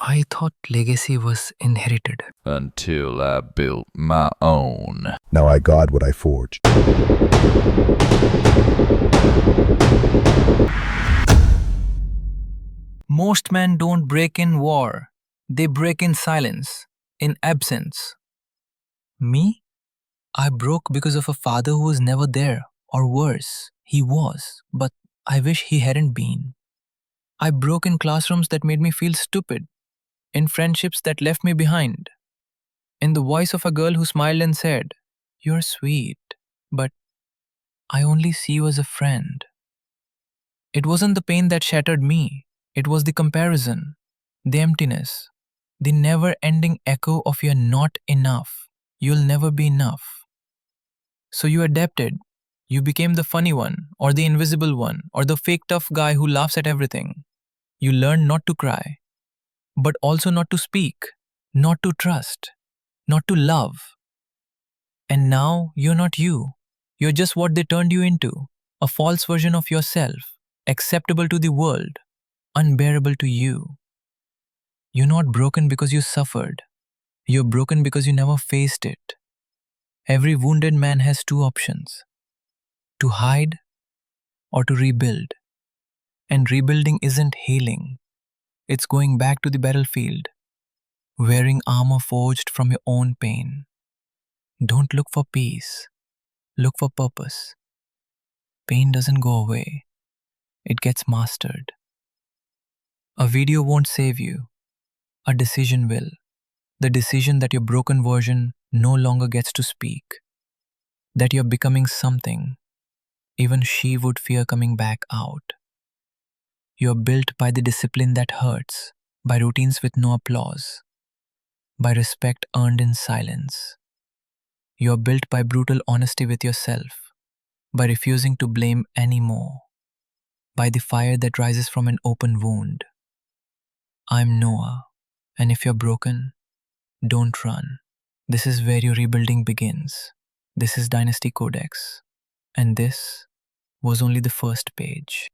I thought legacy was inherited. Until I built my own. Now I guard what I forged. Most men don't break in war. They break in silence, in absence. Me? I broke because of a father who was never there, or worse, he was, but I wish he hadn't been. I broke in classrooms that made me feel stupid, in friendships that left me behind, in the voice of a girl who smiled and said, "You're sweet, but I only see you as a friend." It wasn't the pain that shattered me, it was the comparison, the emptiness, the never ending echo of "you're not enough, you'll never be enough." So you adapted. You became the funny one, or the invisible one, or the fake tough guy who laughs at everything. You learned not to cry, but also not to speak, not to trust, not to love. And now you're not you. You're just what they turned you into, a false version of yourself, acceptable to the world, unbearable to you. You're not broken because you suffered. You're broken because you never faced it. Every wounded man has two options: to hide or to rebuild. And rebuilding isn't healing, it's going back to the battlefield, wearing armor forged from your own pain. Don't look for peace, look for purpose. Pain doesn't go away, it gets mastered. A video won't save you, a decision will. The decision that your broken version no longer gets to speak, that you're becoming something even she would fear coming back out. You're built by the discipline that hurts, by routines with no applause, by respect earned in silence. You're built by brutal honesty with yourself, by refusing to blame anymore, by the fire that rises from an open wound. I'm Noah, and if you're broken, don't run. This is where your rebuilding begins. This is Dynasty Codex, and this was only the first page.